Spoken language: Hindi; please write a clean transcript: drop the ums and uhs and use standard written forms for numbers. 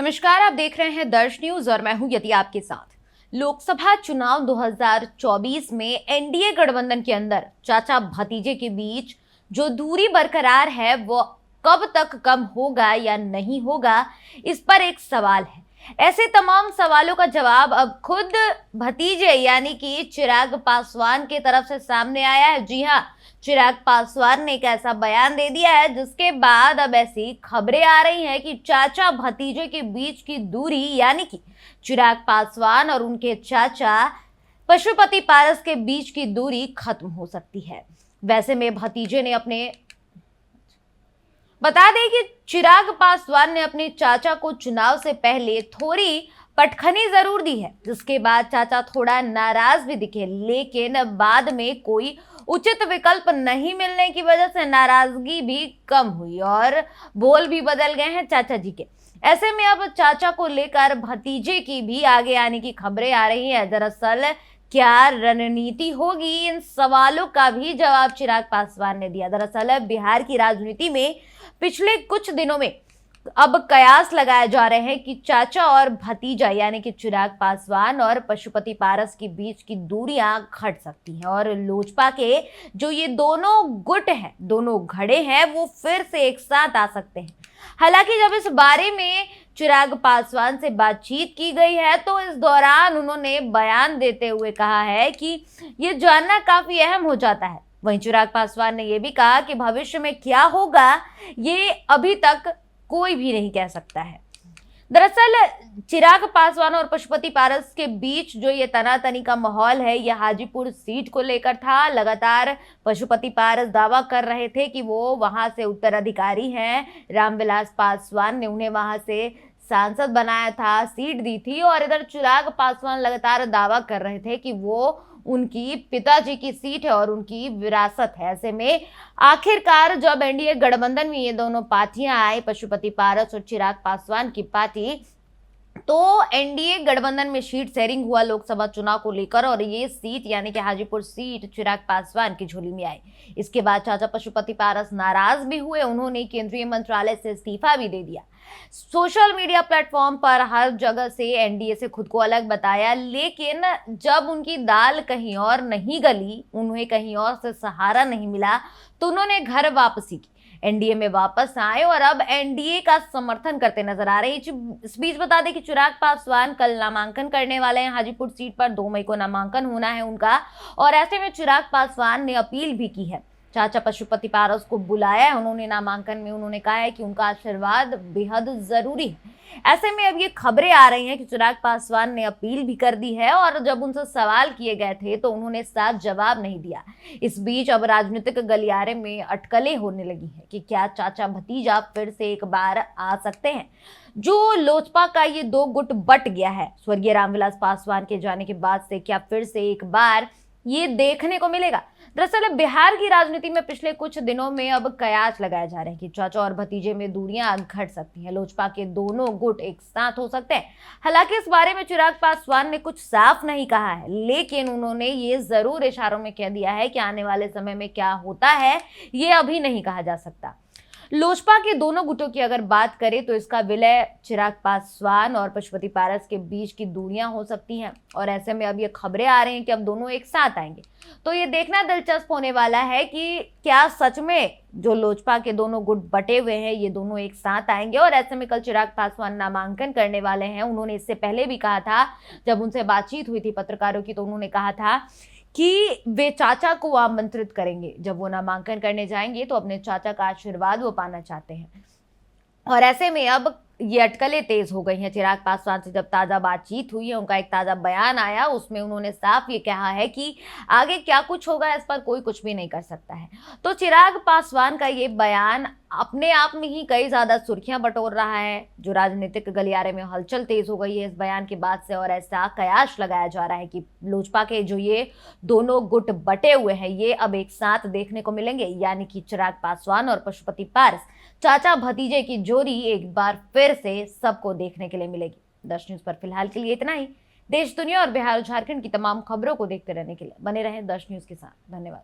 नमस्कार, आप देख रहे हैं दर्श न्यूज और मैं हूं यति आपके साथ। लोकसभा चुनाव 2024 में एनडीए गठबंधन के अंदर चाचा भतीजे के बीच जो दूरी बरकरार है वो कब तक कम होगा या नहीं होगा, इस पर एक सवाल है। ऐसे तमाम सवालों का जवाब अब खुद भतीजे यानी कि चिराग पासवान की तरफ से सामने आया है। जी हाँ, चिराग पासवान ने एक ऐसा बयान दे दिया है जिसके बाद अब ऐसी खबरें आ रही हैं कि चाचा भतीजे के बीच की दूरी यानी कि चिराग पासवान और उनके चाचा पशुपति पारस के बीच की दूरी खत्म हो सकती है। वैसे में भतीजे ने बता दें कि चिराग पासवान ने अपने चाचा को चुनाव से पहले थोड़ी पटखनी जरूर दी है, जिसके बाद चाचा थोड़ा नाराज भी दिखे, लेकिन बाद में कोई उचित विकल्प नहीं मिलने की वजह से नाराजगी भी कम हुई और बोल भी बदल गए हैं चाचा जी के। ऐसे में अब चाचा को लेकर भतीजे की भी आगे आने की खबरें आ रही है। दरअसल क्या रणनीति होगी, इन सवालों का भी जवाब चिराग पासवान ने दिया। दरअसल बिहार की राजनीति में पिछले कुछ दिनों में अब कयास लगाए जा रहे हैं कि चाचा और भतीजा यानी कि चिराग पासवान और पशुपति पारस के बीच की दूरियां घट सकती हैं और लोजपा के जो ये दोनों गुट हैं, दोनों घड़े हैं, वो फिर से एक साथ आ सकते हैं। हालांकि जब इस बारे में चिराग पासवान से बातचीत की गई है तो इस दौरान उन्होंने बयान देते हुए कहा है कि ये जानना काफी अहम हो जाता है। वहीं चिराग पासवान ने यह भी कहा कि भविष्य में क्या होगा ये अभी तक कोई भी नहीं कह सकता है। दरअसल चिराग पासवान और पशुपति पारस के बीच जो ये तनातनी का माहौल है, यह हाजीपुर सीट को लेकर था। लगातार पशुपति पारस दावा कर रहे थे कि वो वहां से उत्तराधिकारी हैं। रामविलास पासवान ने उन्हें वहां से सांसद बनाया था, सीट दी थी, और इधर चिराग पासवान लगातार दावा कर रहे थे कि वो उनकी पिताजी की सीट है और उनकी विरासत है। ऐसे में आखिरकार जब एनडीए गठबंधन में ये दोनों पार्टियां आई, पशुपति पारस और चिराग पासवान की पार्टी, तो एनडीए गठबंधन में सीट शेयरिंग हुआ लोकसभा चुनाव को लेकर और ये सीट यानी कि हाजीपुर सीट चिराग पासवान की झोली में आई। इसके बाद चाचा पशुपति पारस नाराज भी हुए, उन्होंने केंद्रीय मंत्रालय से इस्तीफा भी दे दिया। सोशल मीडिया प्लेटफॉर्म पर हर जगह से एनडीए से खुद को अलग बताया, लेकिन जब उनकी दाल कहीं और नहीं गली, उन्हें कहीं और से सहारा नहीं मिला, तो उन्होंने घर वापसी की, एनडीए में वापस आए और अब एनडीए का समर्थन करते नजर आ रहे हैं। इस बीच बता दें कि चिराग पासवान कल नामांकन करने वाले हैं हाजीपुर सीट पर। 2 मई को नामांकन होना है उनका और ऐसे में चिराग पासवान ने अपील भी की है, चाचा पशुपति पारस को बुलाया है उन्होंने नामांकन में। उन्होंने कहा है कि उनका आशीर्वाद बेहद जरूरी है। ऐसे में अब ये खबरें आ रही हैं कि चिराग पासवान ने अपील भी कर दी है और जब उनसे सवाल किए गए थे तो उन्होंने साफ जवाब नहीं दिया। इस बीच अब राजनीतिक गलियारे में अटकलें होने लगी हैं कि क्या चाचा भतीजा फिर से एक बार आ सकते हैं। जो लोजपा का ये 2 गुट बट गया है स्वर्गीय रामविलास पासवान के जाने के बाद से, क्या फिर से एक बार ये देखने को मिलेगा। दरअसल बिहार की राजनीति में पिछले कुछ दिनों में अब कयास लगाए जा रहे हैं कि चाचा और भतीजे में दूरियां घट सकती हैं, लोजपा के दोनों गुट एक साथ हो सकते हैं। हालांकि इस बारे में चिराग पासवान ने कुछ साफ नहीं कहा है, लेकिन उन्होंने ये जरूर इशारों में कह दिया है कि आने वाले समय में क्या होता है ये अभी नहीं कहा जा सकता। लोजपा के दोनों गुटों की अगर बात करें तो इसका विलय चिराग पासवान और पशुपति पारस के बीच की दूरियां हो सकती हैं और ऐसे में अब ये खबरें आ रही हैं कि अब दोनों एक साथ आएंगे। तो ये देखना दिलचस्प होने वाला है कि क्या सच में जो लोजपा के दोनों गुट बटे हुए हैं ये दोनों एक साथ आएंगे। और ऐसे में कल चिराग पासवान नामांकन करने वाले हैं। उन्होंने इससे पहले भी कहा था, जब उनसे बातचीत हुई थी पत्रकारों की, तो उन्होंने कहा था कि वे चाचा को आमंत्रित करेंगे। जब वो नामांकन करने जाएंगे तो अपने चाचा का आशीर्वाद वो पाना चाहते हैं। और ऐसे में अब ये अटकलें तेज हो गई हैं। चिराग पासवान से जब ताज़ा बातचीत हुई है, उनका एक ताज़ा बयान आया, उसमें उन्होंने साफ ये कहा है कि आगे क्या कुछ होगा इस पर कोई कुछ भी नहीं कर सकता है। तो चिराग पासवान का ये बयान अपने आप में ही कई ज़्यादा सुर्खियां बटोर रहा है। जो राजनीतिक गलियारे में हलचल तेज हो गई है इस बयान के बाद से और ऐसा कयास लगाया जा रहा है कि लोजपा के जो ये दोनों गुट बटे हुए हैं ये अब एक साथ देखने को मिलेंगे, यानी कि चिराग पासवान और पशुपति पारस चाचा भतीजे की जोड़ी एक बार फिर से सबको देखने के लिए मिलेगी। दर्श न्यूज पर फिलहाल के लिए इतना ही। देश दुनिया और बिहार झारखंड की तमाम खबरों को देखते रहने के लिए बने रहें दर्श न्यूज के साथ। धन्यवाद।